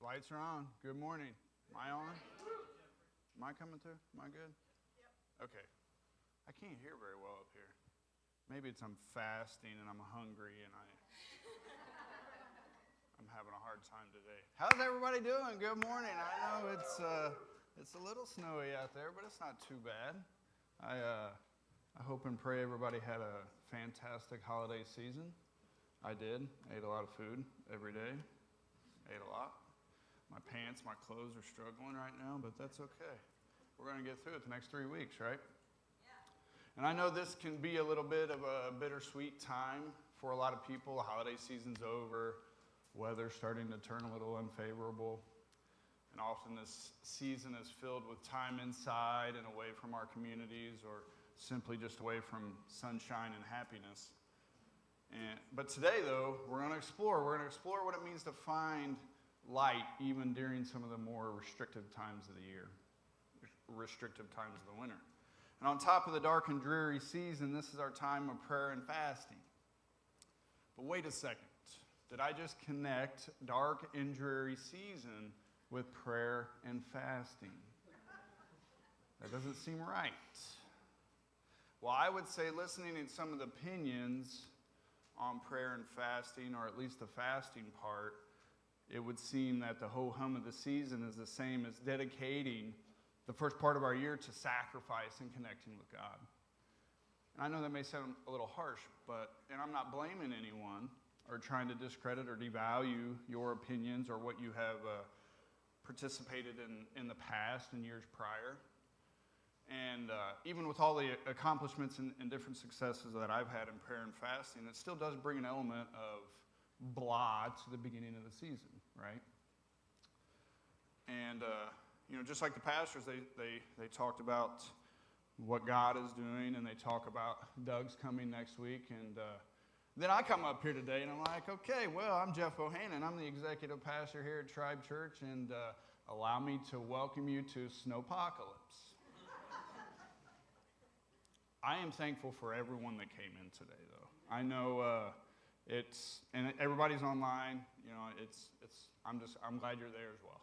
Lights are on. Good morning. Am I on? Am I coming through? Am I good? Yep. Okay. I can't hear very well up here. Maybe it's I'm fasting and I'm hungry and I'm having a hard time today. How's everybody doing? Good morning. I know it's a little snowy out there, but it's not too bad. I hope and pray everybody had a fantastic holiday season. I did. I ate a lot of food every day. Ate a lot. My pants, my clothes are struggling right now, but that's okay. We're going to get through it the next 3 weeks, right? Yeah. And I know this can be a little bit of a bittersweet time for a lot of people. The holiday season's over. Weather's starting to turn a little unfavorable. And often this season is filled with time inside and away from our communities or simply just away from sunshine and happiness. But today, though, we're going to explore what it means to find light even during some of the more restrictive times of the year, restrictive times of the winter. And on top of the dark and dreary season, this is our time of prayer and fasting. But wait a second. Did I just connect dark and dreary season with prayer and fasting? That doesn't seem right. Well, I would say listening to some of the opinions on prayer and fasting, or at least the fasting part, it would seem that the whole hum of the season is the same as dedicating the first part of our year to sacrifice and connecting with God. And I know that may sound a little harsh, and I'm not blaming anyone or trying to discredit or devalue your opinions or what you have participated in the past and years prior. And even with all the accomplishments and different successes that I've had in prayer and fasting, it still does bring an element of blah to the beginning of the season, right? And, just like the pastors, they talked about what God is doing, and they talk about Doug's coming next week. And then I come up here today, and I'm like, okay, well, I'm Jeff Bohannon. I'm the executive pastor here at Tribe Church, and allow me to welcome you to Snowpocalypse. I am thankful for everyone that came in today, though. I know and everybody's online. I'm glad you're there as well.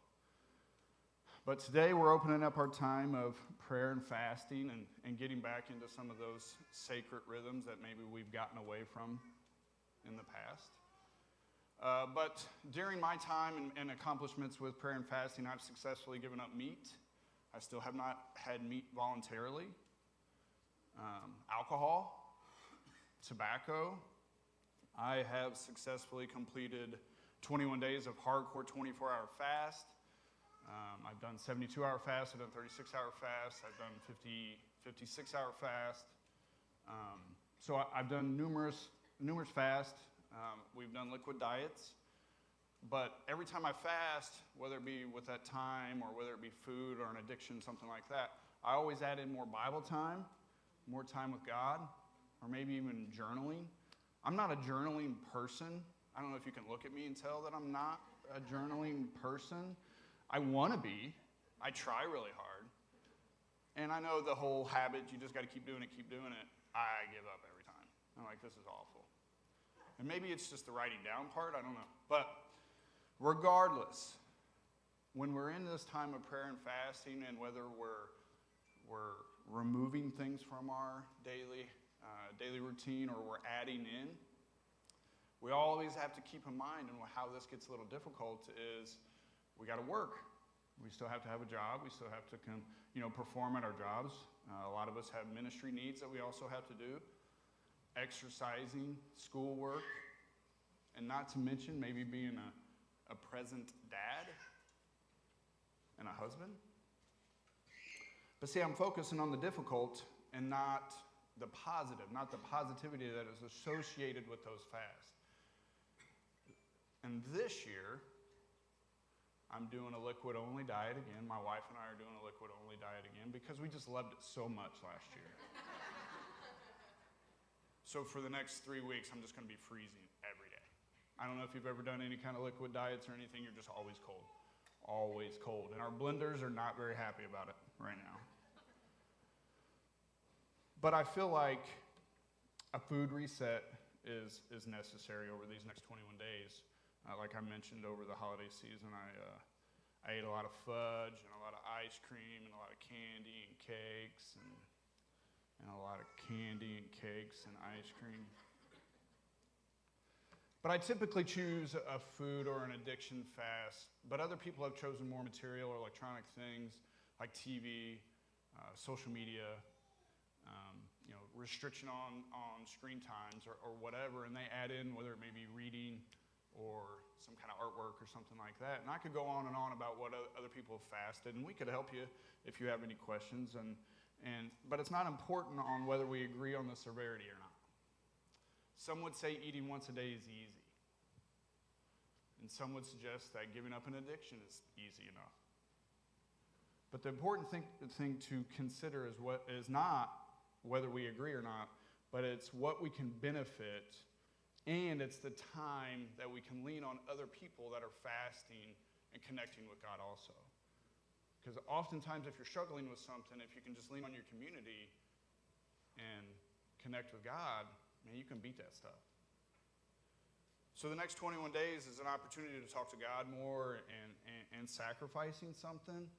But today we're opening up our time of prayer and fasting and getting back into some of those sacred rhythms that maybe we've gotten away from in the past. But during my time and accomplishments with prayer and fasting, I've successfully given up meat. I still have not had meat voluntarily. Alcohol, tobacco. I have successfully completed 21 days of hardcore 24-hour fast. I've done 72-hour fast. I've done 36-hour fast. I've done 56-hour fast. So I've done numerous fasts. We've done liquid diets. But every time I fast, whether it be with that time or whether it be food or an addiction, something like that, I always add in more Bible time, more time with God, or maybe even journaling. I'm not a journaling person. I don't know if you can look at me and tell that I'm not a journaling person. I want to be. I try really hard. And I know the whole habit, you just got to keep doing it. I give up every time. I'm like, this is awful. And maybe it's just the writing down part. I don't know. But regardless, when we're in this time of prayer and fasting, and whether we're removing things from our daily routine or we're adding in, we always have to keep in mind, and how this gets a little difficult is we got to work. We still have to have a job. We still have to perform at our jobs. A lot of us have ministry needs that we also have to do. Exercising, schoolwork, and not to mention maybe being a present dad and a husband. But see, I'm focusing on the difficult and not the positive, not the positivity that is associated with those fasts. And this year, I'm doing a liquid-only diet again. My wife and I are doing a liquid-only diet again because we just loved it so much last year. So for the next 3 weeks, I'm just going to be freezing every day. I don't know if you've ever done any kind of liquid diets or anything. You're just always cold. Always cold. And our blenders are not very happy about it right now. But I feel like a food reset is necessary over these next 21 days. Like I mentioned, over the holiday season, I ate a lot of fudge and a lot of ice cream and a lot of candy and cakes and a lot of candy and cakes and ice cream. But I typically choose a food or an addiction fast, but other people have chosen more material or electronic things like TV, social media, restriction on screen times or whatever, and they add in whether it may be reading or some kind of artwork or something like that. And I could go on and on about what other people have fasted, and we could help you if you have any questions. But it's not important on whether we agree on the severity or not. Some would say eating once a day is easy. And some would suggest that giving up an addiction is easy enough. But the important thing to consider is not whether we agree or not, but it's what we can benefit, and it's the time that we can lean on other people that are fasting and connecting with God also. Because oftentimes if you're struggling with something, if you can just lean on your community and connect with God, man, you can beat that stuff. So the next 21 days is an opportunity to talk to God more and sacrificing something.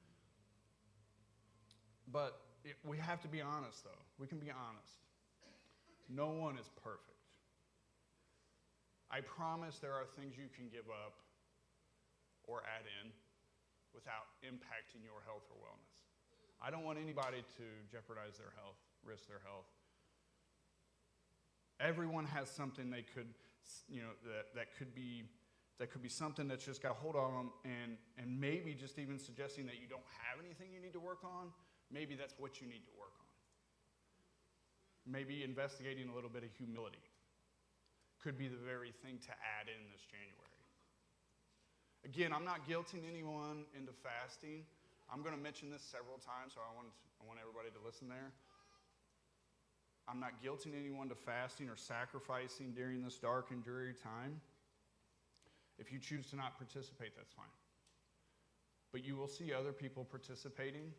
But we have to be honest, though. We can be honest. No one is perfect. I promise there are things you can give up or add in without impacting your health or wellness. I don't want anybody to jeopardize their health, risk their health. Everyone has something they could, that could be something that's just got a hold on them, and maybe just even suggesting that you don't have anything you need to work on. Maybe that's what you need to work on. Maybe investigating a little bit of humility could be the very thing to add in this January. Again, I'm not guilting anyone into fasting. I'm going to mention this several times, so I want everybody to listen there. I'm not guilting anyone to fasting or sacrificing during this dark and dreary time. If you choose to not participate, that's fine. But you will see other people participating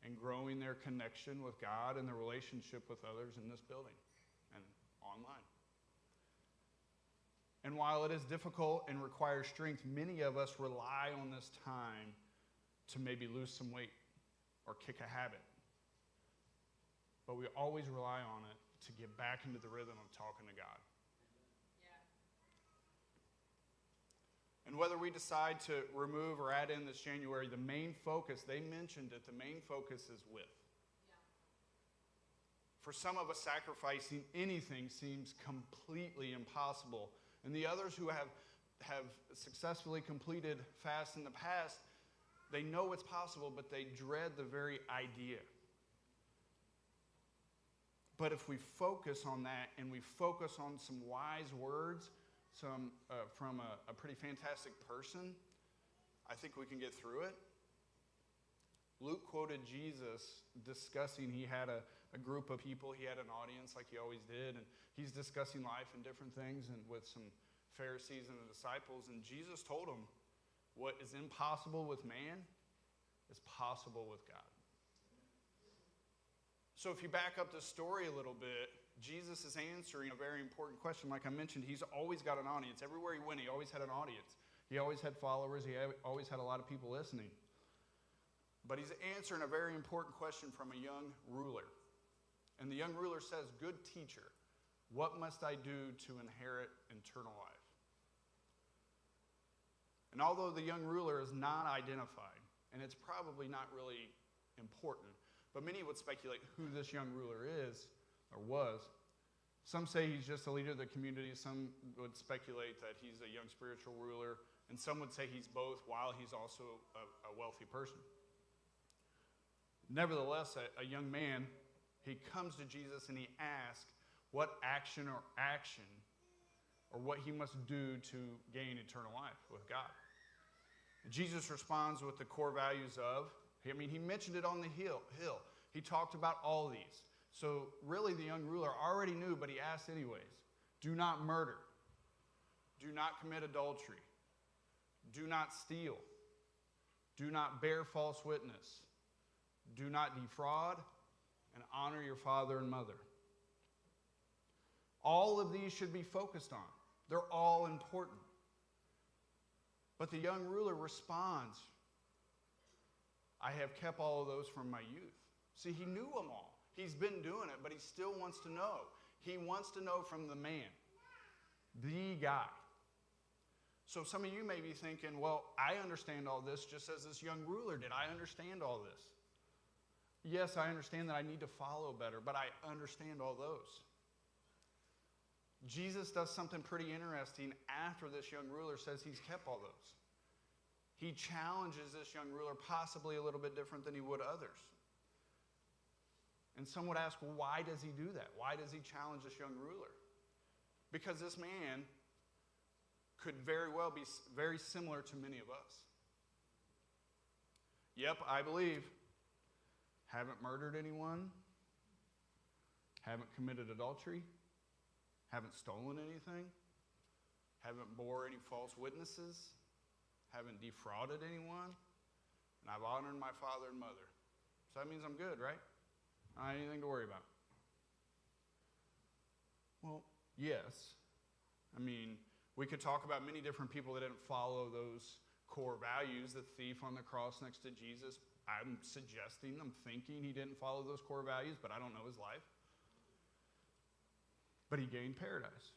and growing their connection with God and their relationship with others in this building and online. And while it is difficult and requires strength, many of us rely on this time to maybe lose some weight or kick a habit. But we always rely on it to get back into the rhythm of talking to God. And whether we decide to remove or add in this January, the main focus, they mentioned it, the main focus is with. Yeah. For some of us, sacrificing anything seems completely impossible. And the others who have successfully completed fasts in the past, they know it's possible, but they dread the very idea. But if we focus on that and we focus on some wise words, from a pretty fantastic person, I think we can get through it. Luke quoted Jesus discussing, he had a group of people, he had an audience like he always did, and he's discussing life and different things and with some Pharisees and the disciples, and Jesus told them, what is impossible with man is possible with God. So if you back up the story a little bit, Jesus is answering a very important question. Like I mentioned, he's always got an audience. Everywhere he went, he always had an audience. He always had followers. He always had a lot of people listening. But he's answering a very important question from a young ruler. And the young ruler says, "Good teacher, what must I do to inherit eternal life?" And although the young ruler is not identified, and it's probably not really important, but many would speculate who this young ruler is or was. Some say he's just a leader of the community. Some would speculate that he's a young spiritual ruler. And some would say he's both while he's also a wealthy person. Nevertheless, a young man, he comes to Jesus and he asks what action or what he must do to gain eternal life with God. And Jesus responds with the core values of, he mentioned it on the hill. He talked about all these. So really the young ruler already knew, but he asked anyways. Do not murder. Do not commit adultery. Do not steal. Do not bear false witness. Do not defraud, and honor your father and mother. All of these should be focused on. They're all important. But the young ruler responds, I have kept all of those from my youth. See, he knew them all. He's been doing it, but he still wants to know. He wants to know from the man, the guy. So some of you may be thinking, well, I understand all this just as this young ruler did. I understand all this. Yes, I understand that I need to follow better, but I understand all those. Jesus does something pretty interesting after this young ruler says he's kept all those. He challenges this young ruler possibly a little bit different than he would others. And some would ask, well, why does he do that? Why does he challenge this young ruler? Because this man could very well be very similar to many of us. Yep, I believe. Haven't murdered anyone. Haven't committed adultery. Haven't stolen anything. Haven't bore any false witnesses. Haven't defrauded anyone. And I've honored my father and mother. So that means I'm good, right? I don't have anything to worry about. Well, yes. I mean, we could talk about many different people that didn't follow those core values. The thief on the cross next to Jesus, I'm thinking he didn't follow those core values, but I don't know his life. But he gained paradise.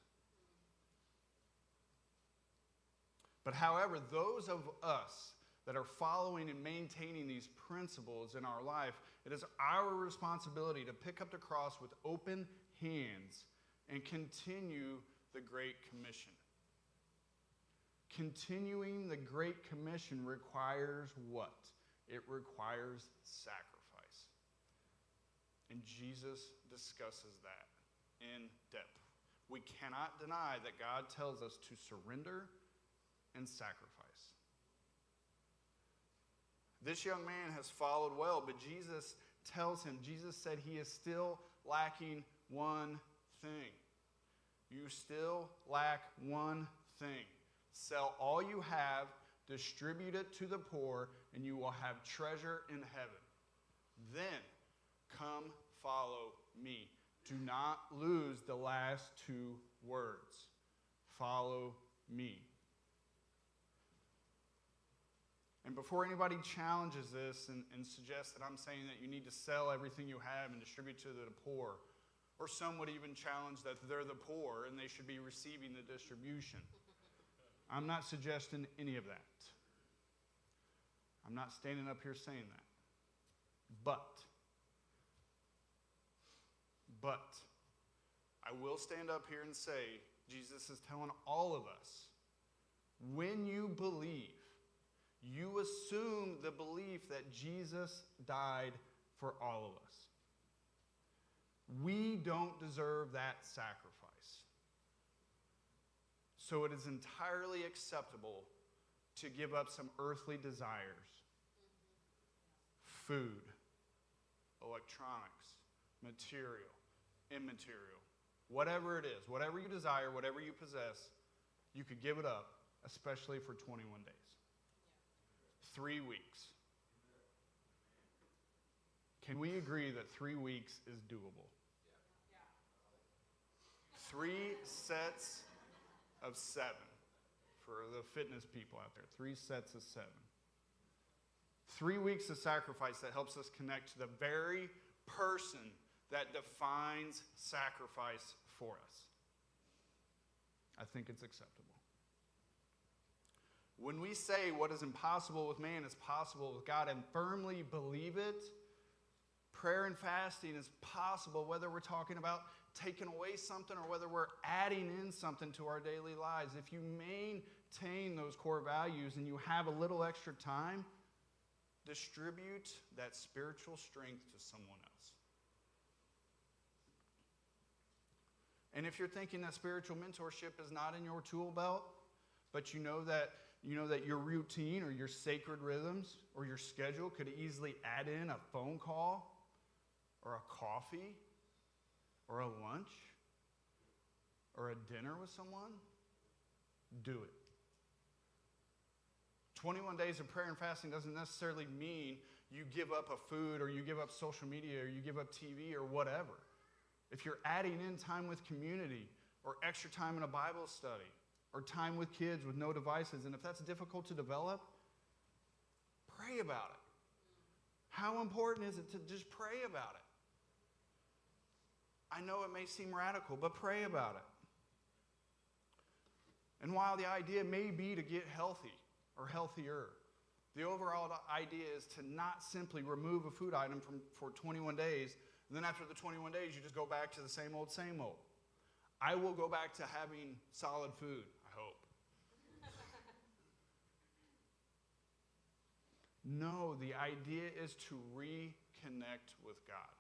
But however, those of us that are following and maintaining these principles in our life, it is our responsibility to pick up the cross with open hands and continue the Great Commission. Continuing the Great Commission requires what? It requires sacrifice. And Jesus discusses that in depth. We cannot deny that God tells us to surrender and sacrifice. This young man has followed well, but Jesus said he is still lacking one thing. You still lack one thing. Sell all you have, distribute it to the poor, and you will have treasure in heaven. Then come follow me. Do not lose the last two words. Follow me. And before anybody challenges this and suggests that I'm saying that you need to sell everything you have and distribute to the poor, or some would even challenge that they're the poor and they should be receiving the distribution. I'm not suggesting any of that. I'm not standing up here saying that. But I will stand up here and say, Jesus is telling all of us, when you believe, you assume the belief that Jesus died for all of us. We don't deserve that sacrifice. So it is entirely acceptable to give up some earthly desires. Food, electronics, material, immaterial, whatever it is, whatever you desire, whatever you possess, you could give it up, especially for 21 days. 3 weeks. Can we agree that 3 weeks is doable? 3 sets of 7 for the fitness people out there. 3 sets of 7. 3 weeks of sacrifice that helps us connect to the very person that defines sacrifice for us. I think it's acceptable. When we say what is impossible with man is possible with God and firmly believe it, prayer and fasting is possible whether we're talking about taking away something or whether we're adding in something to our daily lives. If you maintain those core values and you have a little extra time, distribute that spiritual strength to someone else. And if you're thinking that spiritual mentorship is not in your tool belt, but you know that your routine or your sacred rhythms or your schedule could easily add in a phone call or a coffee or a lunch or a dinner with someone, do it. 21 days of prayer and fasting doesn't necessarily mean you give up a food or you give up social media or you give up TV or whatever. If you're adding in time with community or extra time in a Bible study or time with kids with no devices. And if that's difficult to develop, pray about it. How important is it to just pray about it? I know it may seem radical, but pray about it. And while the idea may be to get healthy or healthier, the overall idea is to not simply remove a food item for 21 days, and then after the 21 days, you just go back to the same old, same old. I will go back to having solid food, I hope. No, the idea is to reconnect with God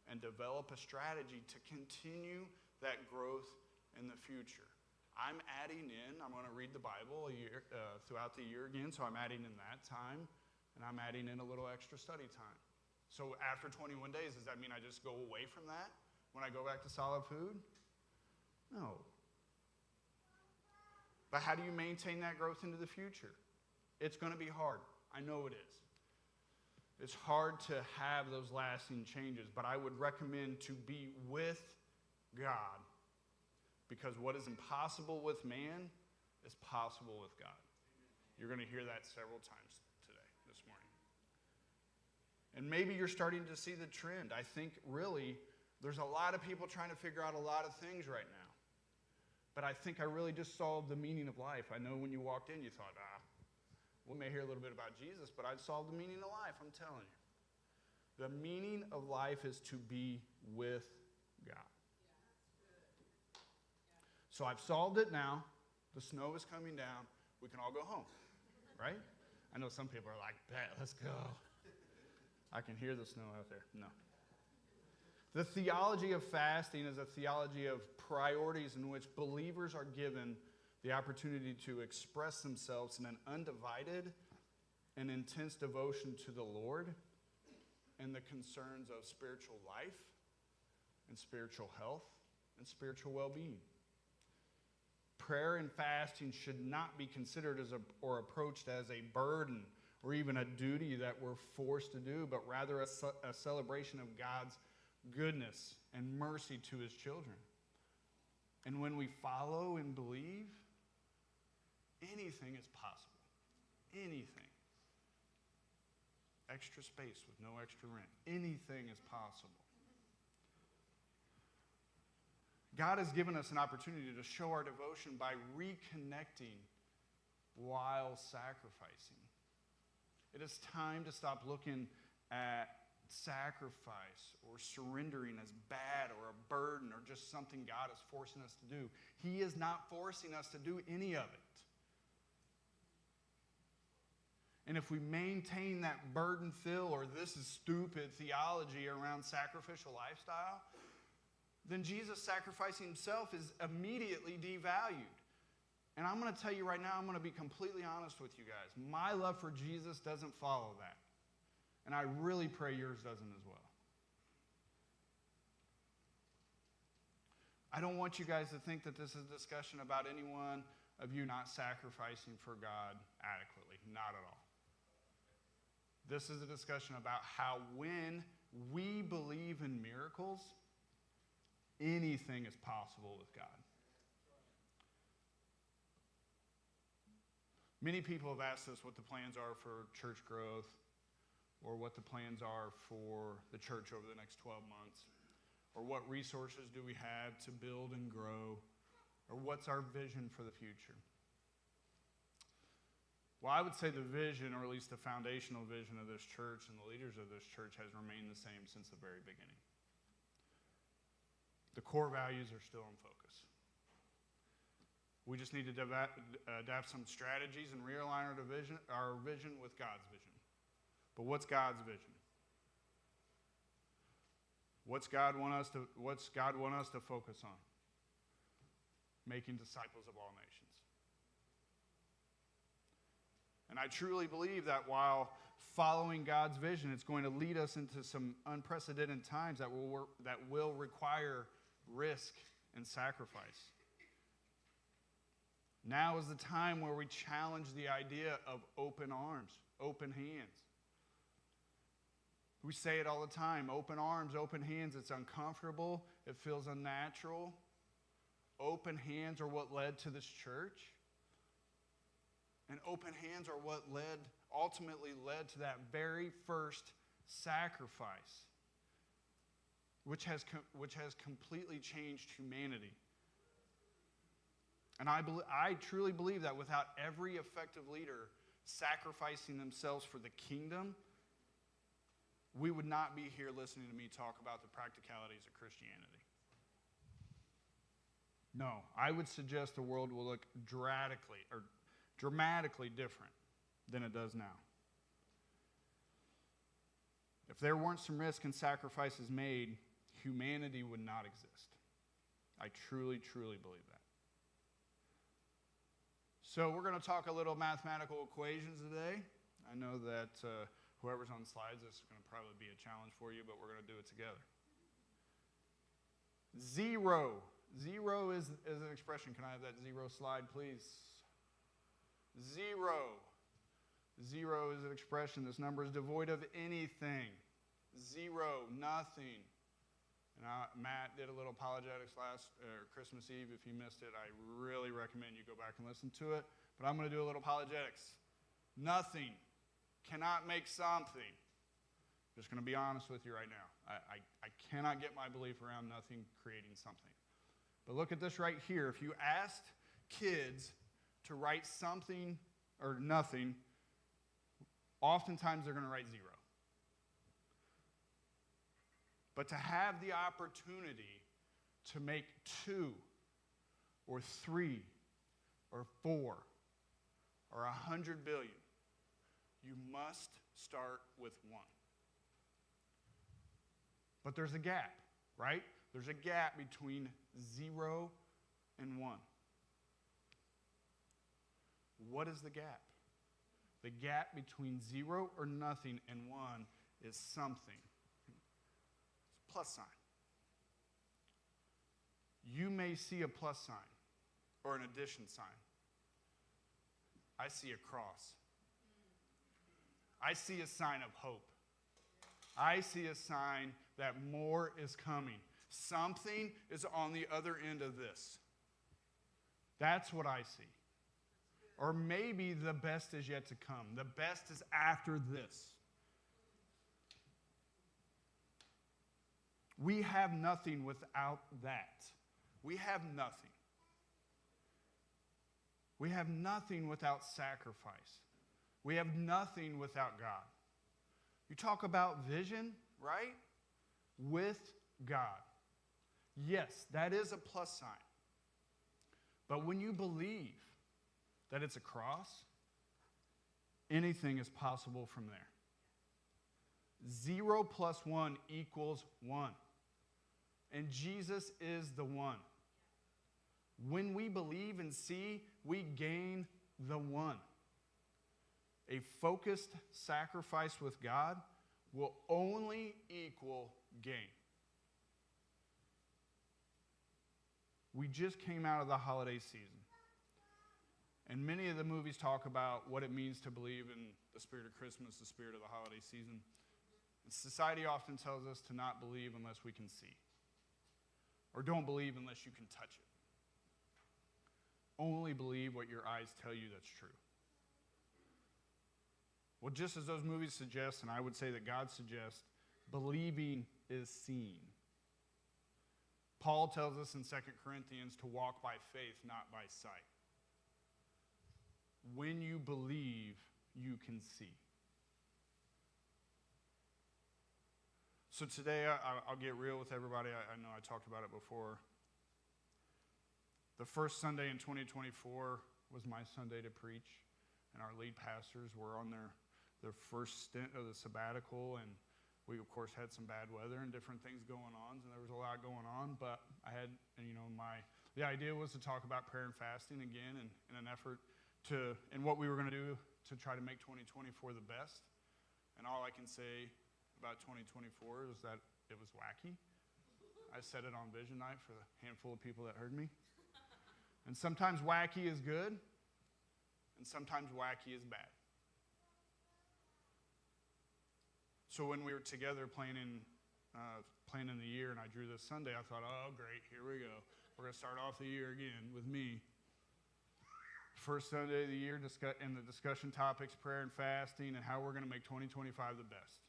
and develop a strategy to continue that growth in the future. I'm adding in, I'm going to read the Bible throughout the year again, so I'm adding in that time, and I'm adding in a little extra study time. So after 21 days, does that mean I just go away from that when I go back to solid food? No. But how do you maintain that growth into the future? It's going to be hard. I know it is. It's hard to have those lasting changes, but I would recommend to be with God, because what is impossible with man is possible with God. You're going to hear that several times today, this morning. And maybe you're starting to see the trend. I think really there's a lot of people trying to figure out a lot of things right now. But I think I really just solved the meaning of life. I know when you walked in, you thought, we may hear a little bit about Jesus, but I'd solved the meaning of life, I'm telling you. The meaning of life is to be with God. So I've solved it now. The snow is coming down. We can all go home, right? I know some people are like, bet, let's go. I can hear the snow out there. No. The theology of fasting is a theology of priorities in which believers are given the opportunity to express themselves in an undivided and intense devotion to the Lord and the concerns of spiritual life and spiritual health and spiritual well-being. Prayer and fasting should not be considered or approached as a burden or even a duty that we're forced to do, but rather a celebration of God's goodness and mercy to his children. And when we follow and believe, anything is possible. Anything. Extra space with no extra rent. Anything is possible. God has given us an opportunity to show our devotion by reconnecting while sacrificing. It is time to stop looking at sacrifice or surrendering as bad or a burden or just something God is forcing us to do. He is not forcing us to do any of it. And if we maintain that burden fill or this is stupid theology around sacrificial lifestyle, then Jesus sacrificing himself is immediately devalued. And I'm going to tell you right now, I'm going to be completely honest with you guys. My love for Jesus doesn't follow that. And I really pray yours doesn't as well. I don't want you guys to think that this is a discussion about anyone of you not sacrificing for God adequately. Not at all. This is a discussion about how when we believe in miracles, anything is possible with God. Many people have asked us what the plans are for church growth or what the plans are for the church over the next 12 months or what resources do we have to build and grow or what's our vision for the future. Well, I would say the vision, or at least the foundational vision of this church and the leaders of this church has remained the same since the very beginning. The core values are still in focus. We just need to adapt some strategies and realign our vision with God's vision. But what's God's vision? What's God want us to focus on? Making disciples of all nations. And I truly believe that while following God's vision, it's going to lead us into some unprecedented times that will require risk and sacrifice. Now is the time where we challenge the idea of open arms, open hands. We say it all the time, open arms, open hands. It's uncomfortable. It feels unnatural. open hands are what led to this church. And open hands are what ultimately led to that very first sacrifice, which has completely changed humanity. And I truly believe that without every effective leader sacrificing themselves for the kingdom, we would not be here listening to me talk about the practicalities of Christianity. No, I would suggest the world will look dramatically different than it does now. If there weren't some risk and sacrifices made, humanity would not exist. I truly, truly believe that. So we're going to talk a little mathematical equations today. I know that whoever's on slides, this is going to probably be a challenge for you, but we're going to do it together. Zero. Zero is an expression. Can I have that zero slide, please? Zero. Zero is an expression. This number is devoid of anything. Zero, nothing. And Matt did a little apologetics Christmas Eve. If you missed it, I really recommend you go back and listen to it. But I'm going to do a little apologetics. Nothing. Cannot make something. Just going to be honest with you right now. I cannot get my belief around nothing creating something. But look at this right here. If you asked kids to write something or nothing, oftentimes they're going to write zero. But to have the opportunity to make 2 or 3 or 4 or 100 billion, you must start with 1. But there's a gap, right? There's a gap between 0 and 1. What is the gap? The gap between 0 or nothing and 1 is something. Plus sign. You may see a plus sign or an addition sign. I see a cross. I see a sign of hope. I see a sign that more is coming. Something is on the other end of this. That's what I see. Or maybe the best is yet to come. The best is after this. We have nothing without that. We have nothing. We have nothing without sacrifice. We have nothing without God. You talk about vision, right? With God. Yes, that is a plus sign. But when you believe that it's a cross, anything is possible from there. 0 plus 1 equals 1. And Jesus is the 1. When we believe and see, we gain the 1. A focused sacrifice with God will only equal gain. We just came out of the holiday season. And many of the movies talk about what it means to believe in the spirit of Christmas, the spirit of the holiday season. And society often tells us to not believe unless we can see. Or don't believe unless you can touch it. Only believe what your eyes tell you that's true. Well, just as those movies suggest, and I would say that God suggests, believing is seeing. Paul tells us in 2 Corinthians to walk by faith, not by sight. When you believe, you can see. So today, I'll get real with everybody. I know I talked about it before. The first Sunday in 2024 was my Sunday to preach, and our lead pastors were on their first stint of the sabbatical, and we, of course, had some bad weather and different things going on, and there was a lot going on, but I had, the idea was to talk about prayer and fasting again in an effort and what we were going to do to try to make 2024 the best. And all I can say about 2024 is that it was wacky. I said it on Vision Night for the handful of people that heard me. And sometimes wacky is good, and sometimes wacky is bad. So when we were together planning the year and I drew this Sunday, I thought, oh, great, here we go. We're going to start off the year again with me. First Sunday of the year, and the discussion topics, prayer and fasting, and how we're going to make 2025 the best.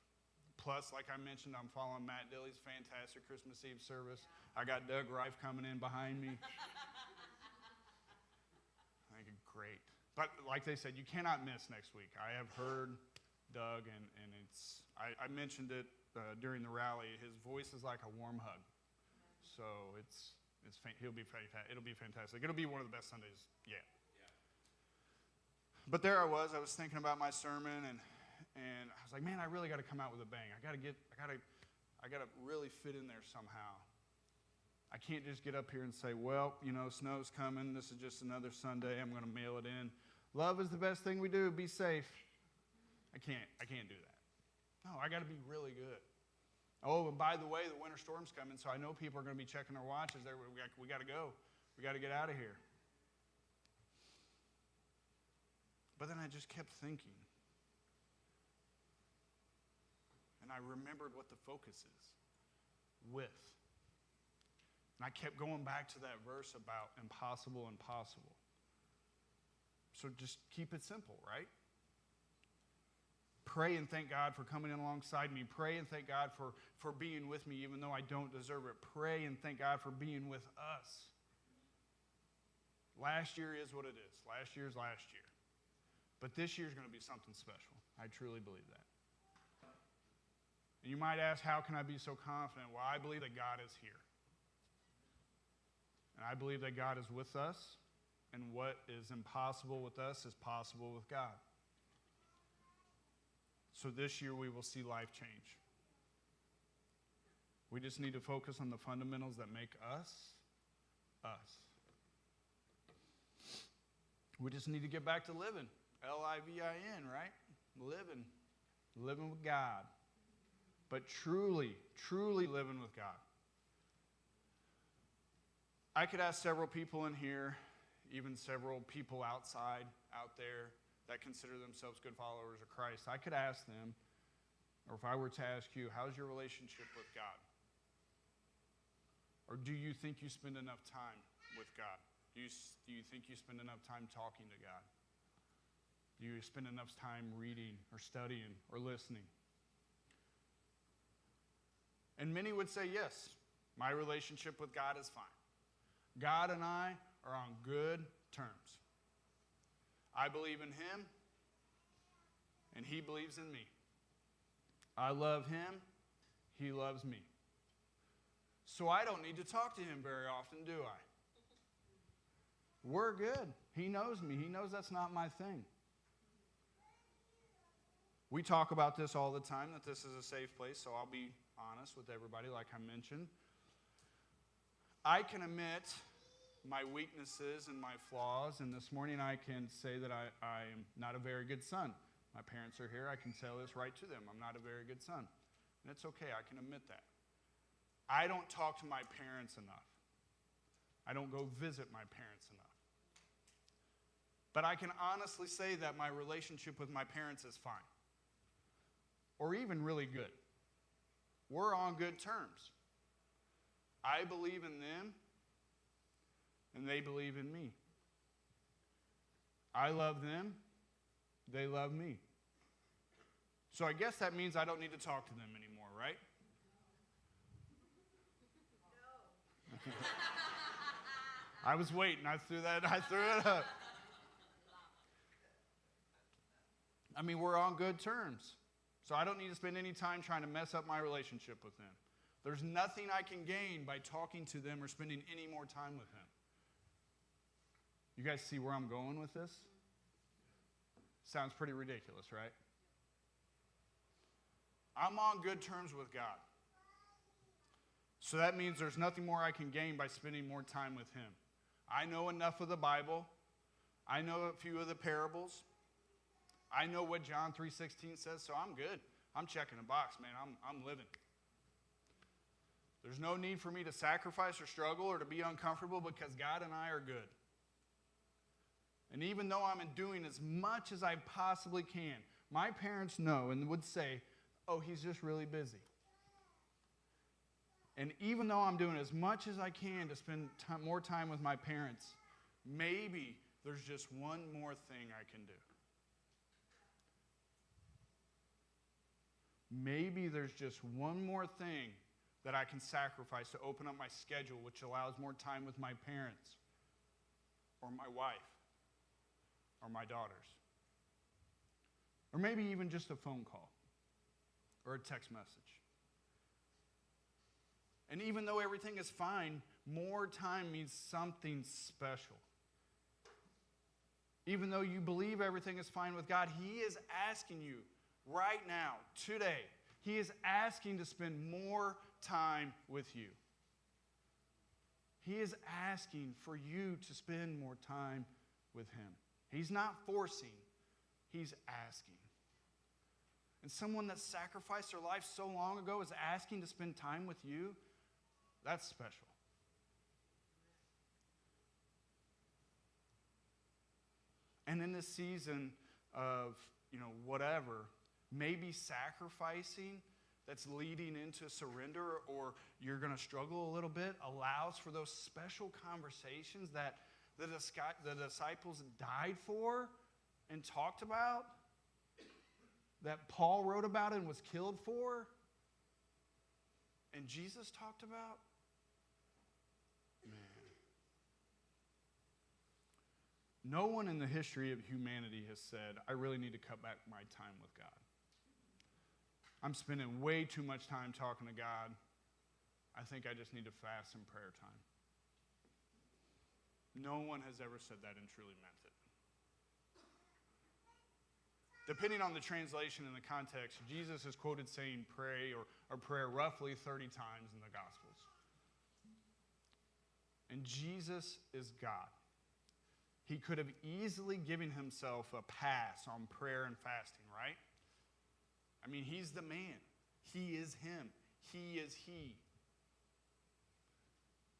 Plus, like I mentioned, I'm following Matt Dilley's fantastic Christmas Eve service. I got Doug Reif coming in behind me. I think it's great. But like they said, you cannot miss next week. I have heard Doug, and I mentioned it during the rally. His voice is like a warm hug. So it'll be fantastic. It'll be one of the best Sundays yet. But there I was thinking about my sermon, and I was like, man, I really got to come out with a bang. I got to really fit in there somehow. I can't just get up here and say, well, snow's coming. This is just another Sunday. I'm going to mail it in. Love is the best thing we do. Be safe. I can't do that. No, I got to be really good. Oh, and by the way, the winter storm's coming, so I know people are going to be checking their watches. We got to go. We got to get out of here. But then I just kept thinking. And I remembered what the focus is. With. And I kept going back to that verse about impossible and possible. So just keep it simple, right? Pray and thank God for coming in alongside me. Pray and thank God for being with me even though I don't deserve it. Pray and thank God for being with us. Last year is what it is. Last year is last year. But this year is going to be something special. I truly believe that. And you might ask, how can I be so confident? Well, I believe that God is here. And I believe that God is with us. And what is impossible with us is possible with God. So this year we will see life change. We just need to focus on the fundamentals that make us, us. We just need to get back to living. L-I-V-I-N, right? Living with God. But truly living with God. I could ask several people in here, even several people out there, that consider themselves good followers of Christ. I could ask them, or if I were to ask you, how's your relationship with God? Or do you think you spend enough time with God? Do you think you spend enough time talking to God? Do you spend enough time reading or studying or listening? And many would say, yes, my relationship with God is fine. God and I are on good terms. I believe in Him, and He believes in me. I love Him, He loves me. So I don't need to talk to Him very often, do I? We're good. He knows me. He knows that's not my thing. We talk about this all the time, that this is a safe place, so I'll be honest with everybody like I mentioned. I can admit my weaknesses and my flaws, and this morning I can say that I am not a very good son. My parents are here. I can tell this right to them. I'm not a very good son. And it's okay. I can admit that. I don't talk to my parents enough. I don't go visit my parents enough. But I can honestly say that my relationship with my parents is fine. Or even really good. We're on good terms. I believe in them, and they believe in me. I love them, they love me. So I guess that means I don't need to talk to them anymore, right? No. I was waiting. I threw it up. I mean, we're on good terms. So I don't need to spend any time trying to mess up my relationship with them. There's nothing I can gain by talking to them or spending any more time with them. You guys see where I'm going with this? Sounds pretty ridiculous, right? I'm on good terms with God. So that means there's nothing more I can gain by spending more time with Him. I know enough of the Bible. I know a few of the parables. I know what John 3:16 says, so I'm good. I'm checking a box, man. I'm living. There's no need for me to sacrifice or struggle or to be uncomfortable because God and I are good. And even though I'm doing as much as I possibly can, my parents know and would say, oh, he's just really busy. And even though I'm doing as much as I can to spend more time with my parents, maybe there's just one more thing I can do. Maybe there's just one more thing that I can sacrifice to open up my schedule, which allows more time with my parents, or my wife, or my daughters. Or maybe even just a phone call, or a text message. And even though everything is fine, more time means something special. Even though you believe everything is fine with God, He is asking you right now, today, He is asking to spend more time with you. He is asking for you to spend more time with Him. He's not forcing, He's asking. And someone that sacrificed their life so long ago is asking to spend time with you. That's special. And in this season of, whatever, maybe sacrificing that's leading into surrender, or you're going to struggle a little bit, allows for those special conversations that the disciples died for and talked about, that Paul wrote about and was killed for, and Jesus talked about. Man. No one in the history of humanity has said, I really need to cut back my time with God. I'm spending way too much time talking to God. I think I just need to fast and prayer time. No one has ever said that and truly meant it. Depending on the translation and the context, Jesus is quoted saying pray or prayer roughly 30 times in the Gospels. And Jesus is God. He could have easily given himself a pass on prayer and fasting, right? I mean, he's the man. He is him. He is he.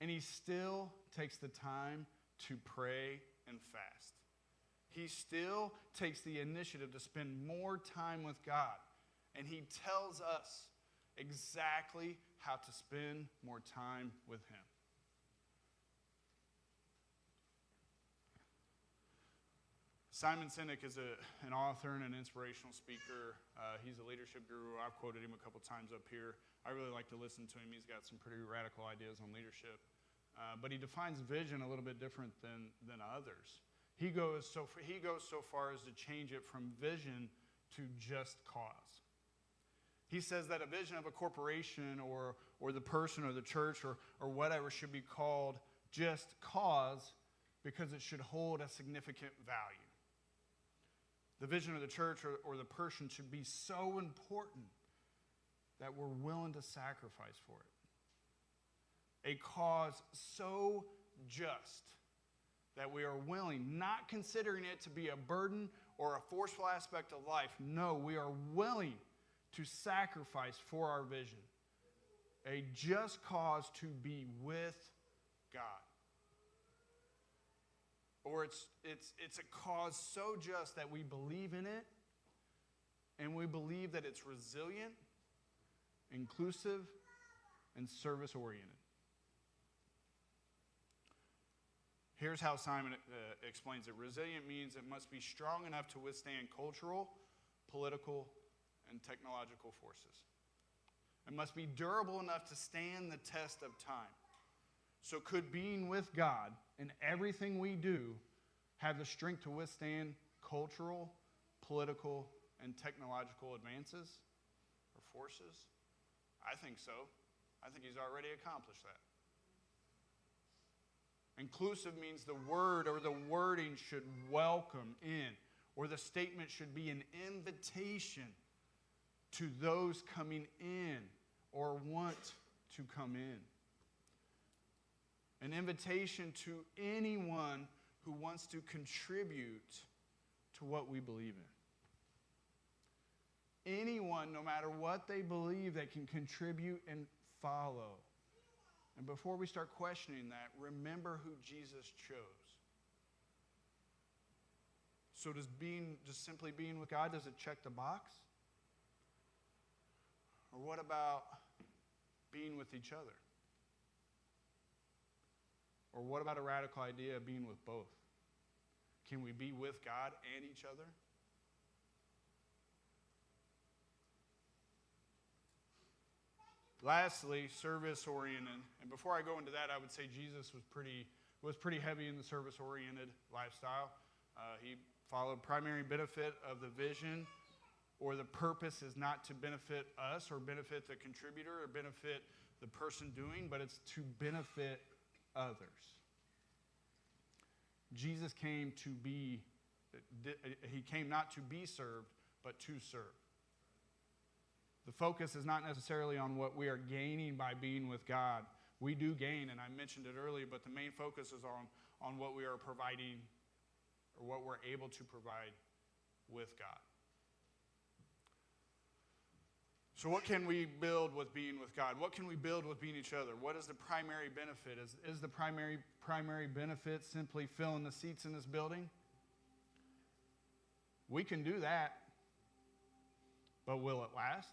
And he still takes the time to pray and fast. He still takes the initiative to spend more time with God. And he tells us exactly how to spend more time with him. Simon Sinek is an author and an inspirational speaker. He's a leadership guru. I've quoted him a couple times up here. I really like to listen to him. He's got some pretty radical ideas on leadership. But he defines vision a little bit different than others. He goes so far as to change it from vision to just cause. He says that a vision of a corporation or the person or the church or whatever should be called just cause because it should hold a significant value. The vision of the church or the person should be so important that we're willing to sacrifice for it. A cause so just that we are willing, not considering it to be a burden or a forceful aspect of life. No, we are willing to sacrifice for our vision. A just cause to be with God. Or it's a cause so just that we believe in it, and we believe that it's resilient, inclusive, and service-oriented. Here's how Simon explains it. Resilient means it must be strong enough to withstand cultural, political, and technological forces. It must be durable enough to stand the test of time. So could being with God in everything we do have the strength to withstand cultural, political, and technological advances or forces? I think so. I think he's already accomplished that. Inclusive means the word or the wording should welcome in, or the statement should be an invitation to those coming in or want to come in. An invitation to anyone who wants to contribute to what we believe in. Anyone, no matter what they believe, that can contribute and follow. And before we start questioning that, remember who Jesus chose. So does just simply being with God, does it check the box? Or what about being with each other? Or what about a radical idea of being with both? Can we be with God and each other? Lastly, service-oriented. And before I go into that, I would say Jesus was pretty heavy in the service-oriented lifestyle. He followed primary benefit of the vision, or the purpose is not to benefit us or benefit the contributor or benefit the person doing, but it's to benefit others. Jesus came he came not to be served, but to serve. The focus is not necessarily on what we are gaining by being with God. We do gain, and I mentioned it earlier, but the main focus is on what we are providing or what we're able to provide with God. So what can we build with being with God? What can we build with being each other? What is the primary benefit? Is the primary benefit simply filling the seats in this building? We can do that, but will it last?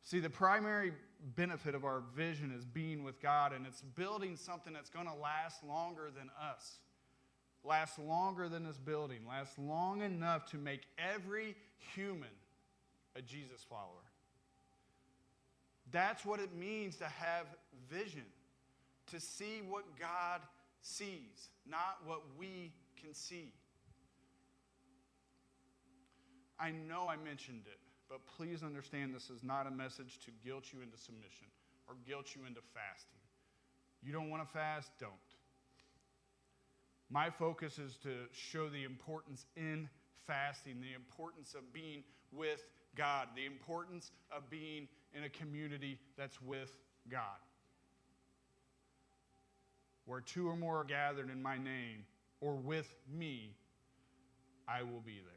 See, the primary benefit of our vision is being with God, and it's building something that's going to last longer than us, last longer than this building, last long enough to make every human a Jesus follower. That's what it means to have vision, to see what God sees, not what we can see. I know I mentioned it, but please understand this is not a message to guilt you into submission or guilt you into fasting. You don't want to fast? Don't. My focus is to show the importance in fasting, the importance of being with God, the importance of being in a community that's with God. Where two or more are gathered in my name or with me, I will be there.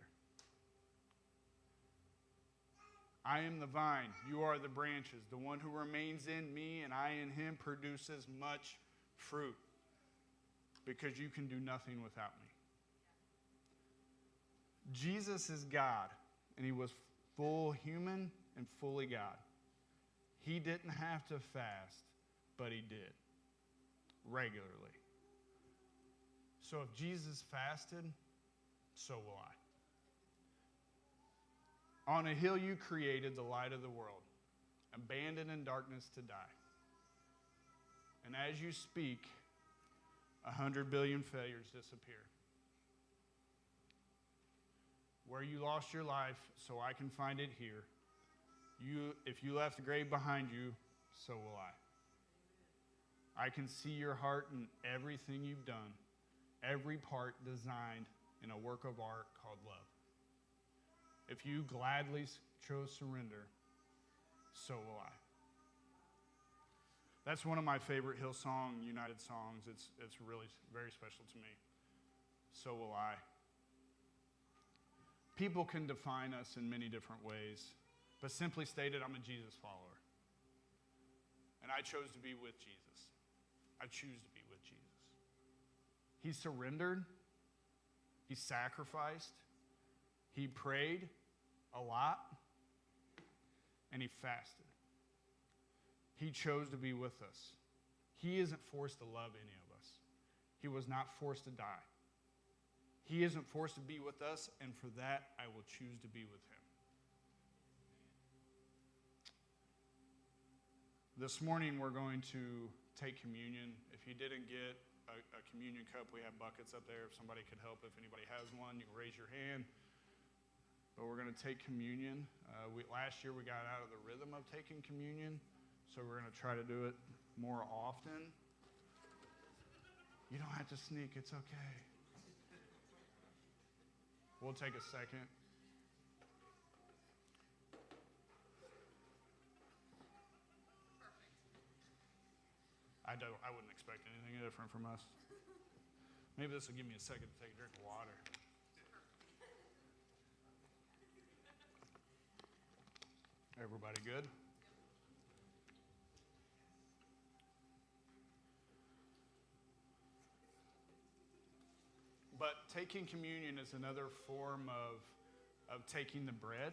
I am the vine, you are the branches. The one who remains in me and I in him produces much fruit, because you can do nothing without me. Jesus is God, and he was full human and fully God. He didn't have to fast, but he did regularly. So if Jesus fasted, so will I. On a hill you created the light of the world, abandoned in darkness to die. And as you speak, 100 billion failures disappear. Where you lost your life, so I can find it here. If you left the grave behind you, so will I. I can see your heart in everything you've done, every part designed in a work of art called love. If you gladly chose surrender, so will I. That's one of my favorite Hillsong United songs. It's really very special to me. So will I. People can define us in many different ways, but simply stated, I'm a Jesus follower. And I chose to be with Jesus. I choose to be with Jesus. He surrendered. He sacrificed. He prayed a lot. And he fasted. He chose to be with us. He isn't forced to love any of us. He was not forced to die. He isn't forced to be with us, and for that, I will choose to be with him. This morning, we're going to take communion. If you didn't get a communion cup, we have buckets up there. If somebody could help, if anybody has one, you can raise your hand. But we're going to take communion. Last year, we got out of the rhythm of taking communion, so we're going to try to do it more often. You don't have to sneak. It's okay. We'll take a second. I wouldn't expect anything different from us. Maybe this will give me a second to take a drink of water. Everybody good? But taking communion is another form of taking the bread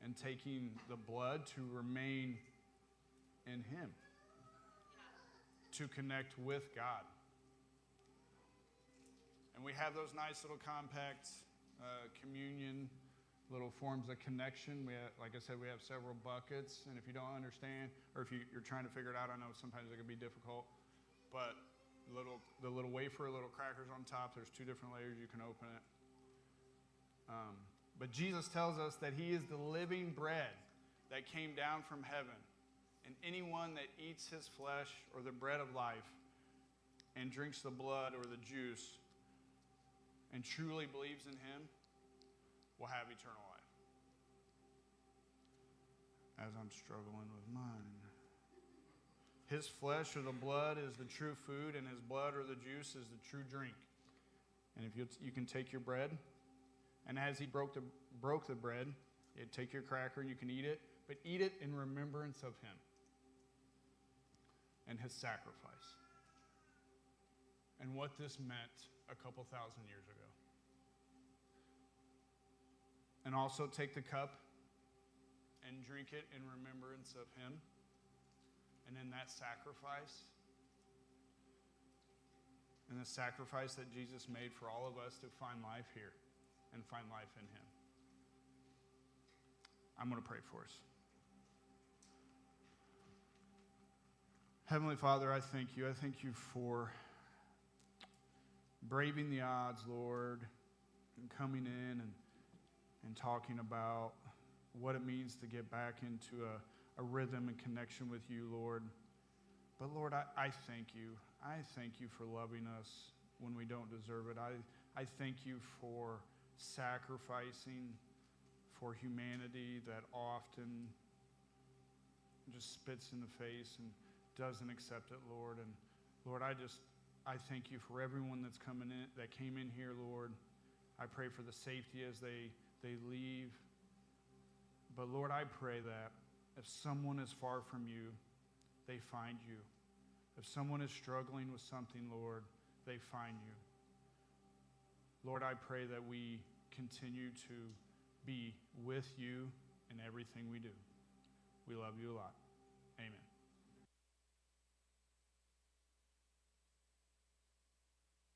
and taking the blood to remain in him. to connect with God. And we have those nice little compact communion, little forms of connection. We have, like I said, we have several buckets. And if you don't understand, or if you're trying to figure it out, I know sometimes it can be difficult. But the little wafer, little crackers on top, there's 2 different layers. You can open it. But Jesus tells us that he is the living bread that came down from heaven. And anyone that eats his flesh or the bread of life and drinks the blood or the juice and truly believes in him will have eternal life. As I'm struggling with mine. His flesh or the blood is the true food, and his blood or the juice is the true drink. And if you can take your bread, and as he broke the bread, you take your cracker and you can eat it, but eat it in remembrance of him and his sacrifice and what this meant a couple thousand years ago. And also take the cup and drink it in remembrance of him and in that sacrifice and the sacrifice that Jesus made for all of us to find life here and find life in him. I'm going to pray for us. Heavenly Father, I thank you. I thank you for braving the odds, Lord, and coming in and talking about what it means to get back into a rhythm and connection with you, Lord. But Lord, I thank you. I thank you for loving us when we don't deserve it. I thank you for sacrificing for humanity that often just spits in the face and doesn't accept it, Lord. And Lord, I thank you for everyone that came in here, Lord. I pray for the safety as they leave. But Lord, I pray that if someone is far from you, they find you. If someone is struggling with something, Lord, they find you. Lord, I pray that we continue to be with you in everything we do. We love you a lot. Amen.